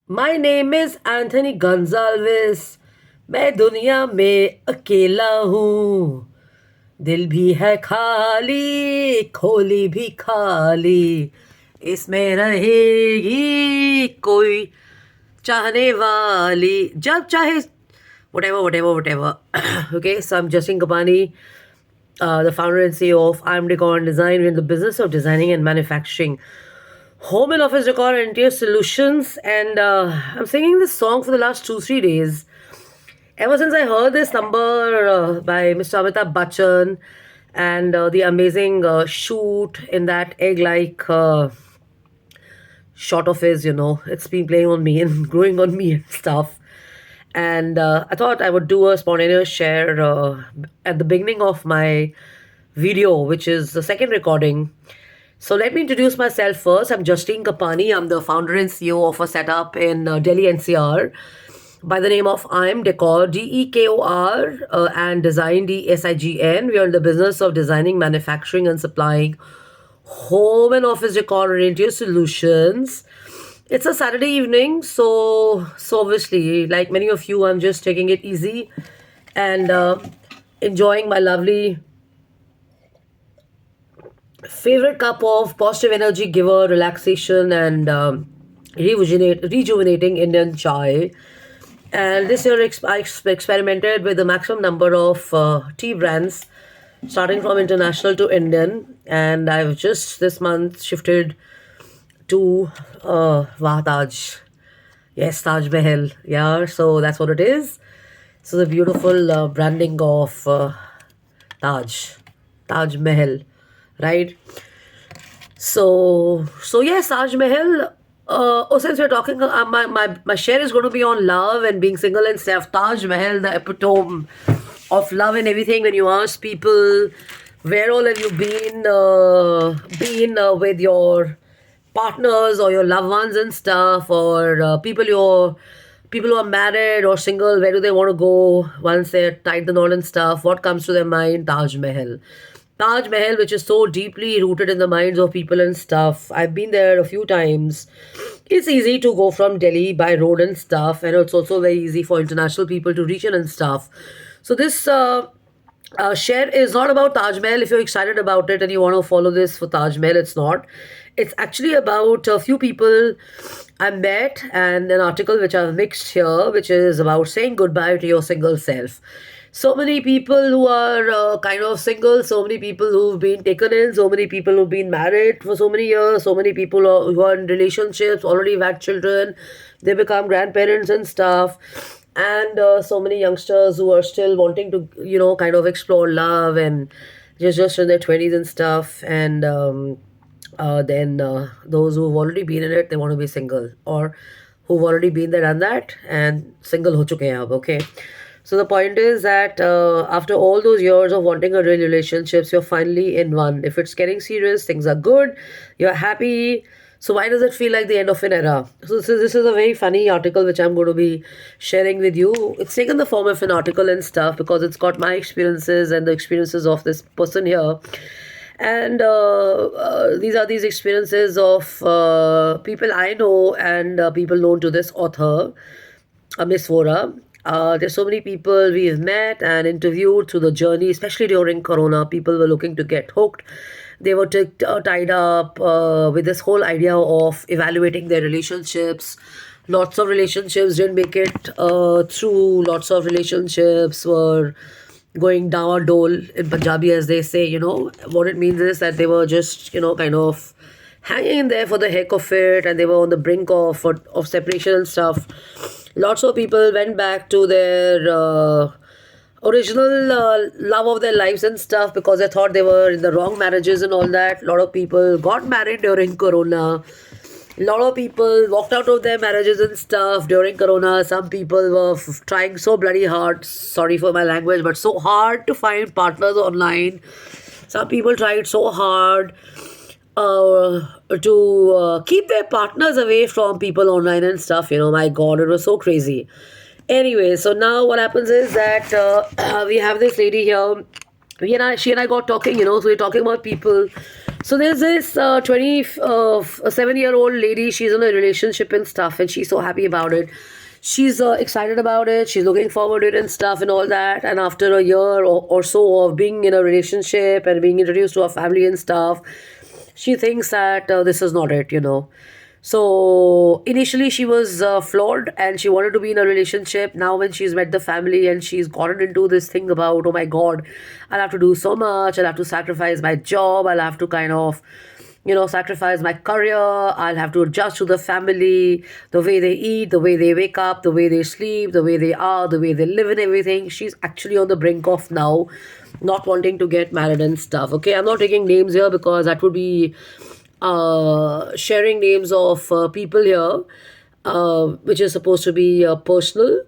My name is Anthony Gonzalez. मैं दुनिया में अकेला हूँ. दिल भी है खाली, खोली भी खाली. इसमें रहेगी कोई चाहने वाली जब चाहे. Whatever. Okay, so I'm Justin Kapani, the founder and CEO of I'm Decor and Design. We're in the business of designing and manufacturing home and office decor and interior solutions. And I'm singing this song for the last 2-3 days. Ever since I heard this number by Mr. Amitabh Bachchan and the amazing shoot in that egg-like shot of his, it's been playing on me and growing on me and stuff. And I thought I would do a spontaneous share at the beginning of my video, which is the second recording. So let me introduce myself first. I'm Justine Kapani. I'm the founder and CEO of a setup in Delhi NCR by the name of I'm Decor, DEKOR, and Design, DSIGN. We are in the business of designing, manufacturing, and supplying home and office decor and interior solutions. It's a Saturday evening, so obviously, like many of you, I'm just taking it easy and enjoying my lovely favorite cup of positive energy giver, relaxation, and rejuvenating Indian chai. And this year, I experimented with the maximum number of tea brands, starting from international to Indian. And I've just this month shifted to Taj. Yes, Taj Mahal. Yeah, so that's what it is. So the beautiful branding of Taj Mahal, right? So yes, Taj Mahal. Since we're talking, my share is going to be on love and being single and stuff. Taj Mahal, the epitome of love and everything. When you ask people, where all have you been with your partners or your loved ones and stuff, or people who are married or single, where do they want to go once they're tied the knot and stuff? What comes to their mind? Taj Mahal. Taj Mahal, which is so deeply rooted in the minds of people and stuff. I've been there a few times. It's easy to go from Delhi by road and stuff, and it's also very easy for international people to reach in and stuff. So this share is not about Taj Mahal. If you're excited about it and you want to follow this for Taj Mahal, it's not. It's actually about a few people I met and an article which I've mixed here, which is about saying goodbye to your single self. So many people who are kind of single, so many people who've been taken in, so many people who've been married for so many years, so many people who are in relationships, already have had children, they become grandparents and stuff, and so many youngsters who are still wanting to, kind of explore love and just in their 20s and stuff, and then those who've already been in it, they want to be single, or who've already been there and that, and single ho chuke hain ab, okay? So the point is that after all those years of wanting a real relationships, you're finally in one. If it's getting serious, things are good, you're happy. So why does it feel like the end of an era? So this is a very funny article which I'm going to be sharing with you. It's taken the form of an article and stuff because it's got my experiences and the experiences of this person here. And these are these experiences of people I know and people known to this author, Miss Vora. There's so many people we've met and interviewed through the journey, especially during Corona. People were looking to get hooked. They were tied up with this whole idea of evaluating their relationships. Lots of relationships didn't make it through. Lots of relationships were going down a dole in Punjabi, as they say. What it means is that they were just, kind of hanging in there for the heck of it, and they were on the brink of separation and stuff. Lots of people went back to their original love of their lives and stuff because they thought they were in the wrong marriages and all that. A lot of people got married during Corona. A lot of people walked out of their marriages and stuff during Corona. Some people were trying so bloody hard, sorry for my language, but so hard to find partners online. Some people tried so hard to keep their partners away from people online and stuff. My God, it was so crazy. Anyway, so now what happens is that we have this lady here. She and I got talking, so we're talking about people. So there's this 27-year-old lady. She's in a relationship and stuff, and she's so happy about it. She's excited about it. She's looking forward to it and stuff and all that. And after a year or so of being in a relationship and being introduced to her family and stuff, she thinks that this is not it. So initially she was flawed and she wanted to be in a relationship. Now when she's met the family and she's gotten into this thing about, oh my God, I'll have to do so much. I'll have to sacrifice my job. I'll have to kind of sacrifice my career. I'll have to adjust to the family, the way they eat, the way they wake up, the way they sleep, the way they are, the way they live and everything. She's actually on the brink of now not wanting to get married and stuff. Okay, I'm not taking names here because that would be sharing names of people here, which is supposed to be personal.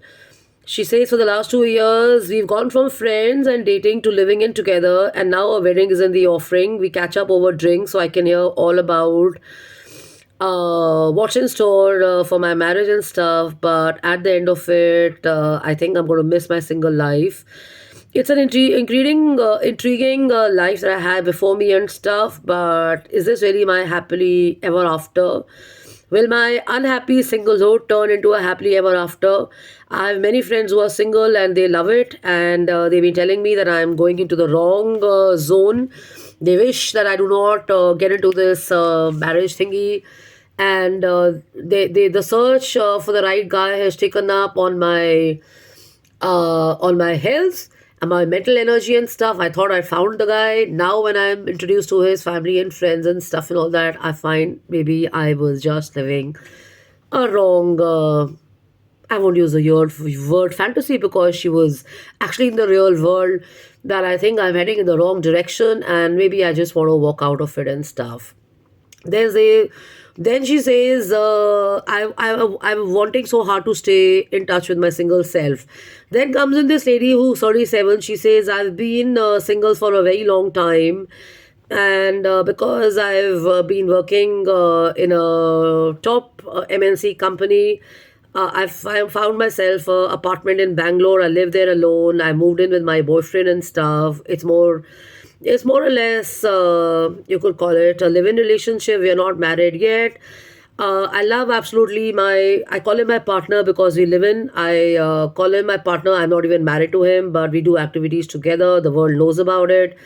She says for the last 2 years, we've gone from friends and dating to living in together, and now a wedding is in the offering. We catch up over drinks, so I can hear all about what's in store for my marriage and stuff. But at the end of it, I think I'm going to miss my single life. It's an intriguing life that I had before me and stuff, but is this really my happily ever after? Will my unhappy singlehood turn into a happily ever after? I have many friends who are single and they love it, and they've been telling me that I'm going into the wrong zone. They wish that I do not get into this marriage thingy, and the search for the right guy has taken up on my health and my mental energy and stuff. I thought I found the guy. Now, when I'm introduced to his family and friends and stuff and all that, I find maybe I was just living a wrong. I won't use the word fantasy because she was actually in the real world. That I think I'm heading in the wrong direction, and maybe I just want to walk out of it and stuff. There's a Then she says, I'm wanting so hard to stay in touch with my single self. Then comes in this lady who's 37. She says, I've been single for a very long time, and because I've been working in a top MNC company, I found myself an apartment in Bangalore. I live there alone. I moved in with my boyfriend and stuff. It's more or less, you could call it a live-in relationship. We are not married yet. I love absolutely I call him my partner because we live in. I call him my partner. I'm not even married to him, but we do activities together. The world knows about it.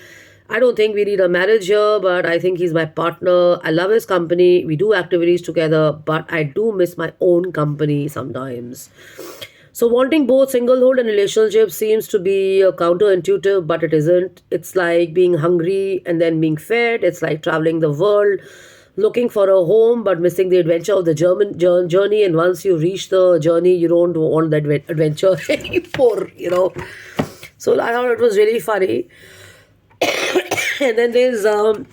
I don't think we need a marriage here, but I think he's my partner. I love his company. We do activities together, but I do miss my own company sometimes. So, wanting both singlehood and relationship seems to be counterintuitive, but it isn't. It's like being hungry and then being fed. It's like traveling the world, looking for a home, but missing the adventure of the journey. And once you reach the journey, you don't want that adventure anymore. So, I thought it was really funny. And then there's a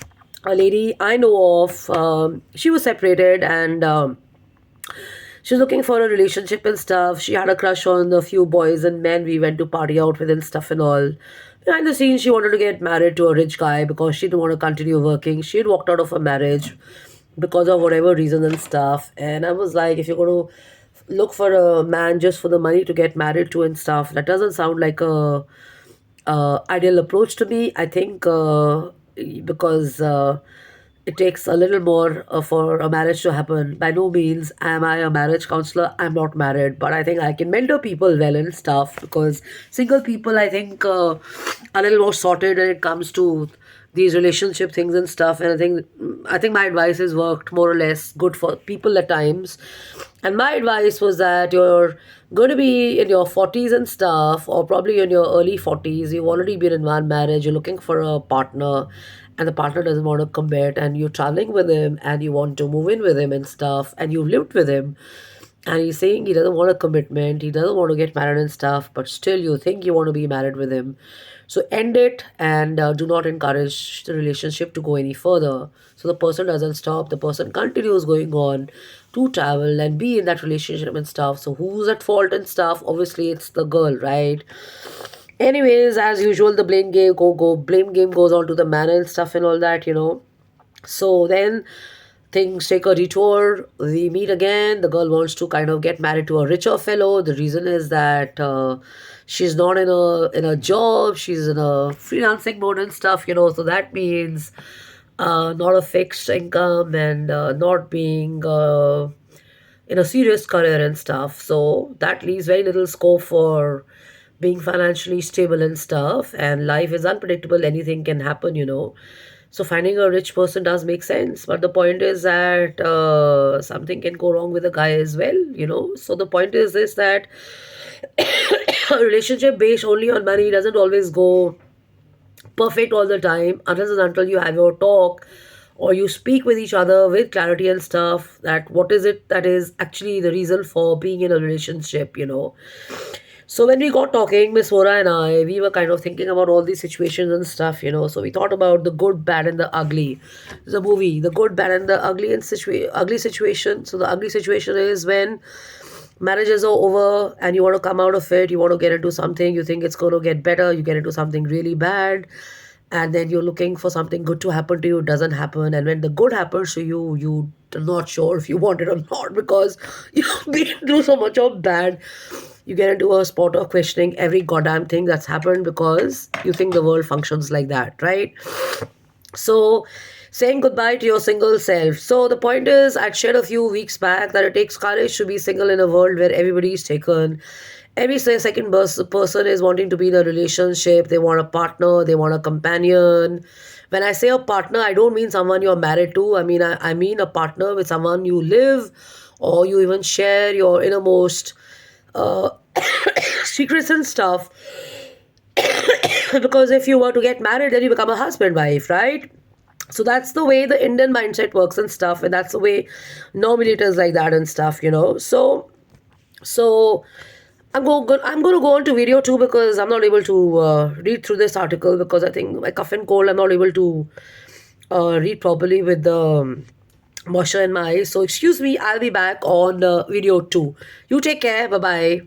lady I know of. She was separated and. She's looking for a relationship and stuff. She had a crush on a few boys and men we went to party out with and stuff and all. Behind the scenes, she wanted to get married to a rich guy because she didn't want to continue working. She had walked out of a marriage because of whatever reason and stuff. And I was like, if you're going to look for a man just for the money to get married to and stuff, that doesn't sound like a ideal approach to me. I think because it takes a little more for a marriage to happen. By no means am I a marriage counselor. I'm not married, but I think I can mentor people well and stuff because single people, I think, are a little more sorted when it comes to these relationship things and stuff. And I think my advice has worked more or less good for people at times. And my advice was that you're going to be in your 40s and stuff, or probably in your early 40s. You've already been in one marriage. You're looking for a partner, and the partner doesn't want to commit, and you're traveling with him, and you want to move in with him and stuff, and you've lived with him, and he's saying he doesn't want a commitment, he doesn't want to get married and stuff, but still you think you want to be married with him. So end it and do not encourage the relationship to go any further. So the person doesn't stop, the person continues going on to travel and be in that relationship and stuff. So who's at fault and stuff? Obviously, it's the girl, right? Anyways, as usual, the blame game goes on to the man and stuff and all that. So then things take a detour. We meet again. The girl wants to kind of get married to a richer fellow. The reason is that she's not in a job. She's in a freelancing mode and stuff. So that means not a fixed income, and not being in a serious career and stuff. So that leaves very little scope for being financially stable and stuff. And life is unpredictable, anything can happen. So finding a rich person does make sense. But the point is that something can go wrong with a guy as well. So the point is this, that a relationship based only on money doesn't always go perfect all the time, unless and until you have your talk or you speak with each other with clarity and stuff, that what is it that is actually the reason for being in a relationship. So when we got talking, Miss Vora and I, we were kind of thinking about all these situations and stuff. So we thought about the good, bad, and the ugly. The movie, the good, bad, and the ugly and ugly situation. So the ugly situation is when marriages are over and you want to come out of it, you want to get into something, you think it's going to get better, you get into something really bad, and then you're looking for something good to happen to you, it doesn't happen. And when the good happens to you, you're not sure if you want it or not, because you've been through so much of bad. You get into a spot of questioning every goddamn thing that's happened, because you think the world functions like that, right? So, saying goodbye to your single self. So, the point is, I'd shared a few weeks back that it takes courage to be single in a world where everybody is taken. Every second person is wanting to be in a relationship. They want a partner, they want a companion. When I say a partner, I don't mean someone you're married to. I mean a partner with someone you live, or you even share your innermost uh, secrets and stuff. Because if you were to get married, then you become a husband wife, right? So that's the way the Indian mindset works and stuff, and that's the way normally it is like that and stuff. So I'm going to go on to video too, because I'm not able to read through this article, because I think my cough and cold, I'm not able to read properly with the moisture in my eyes. So excuse me, I'll be back on video 2. You take care. Bye bye.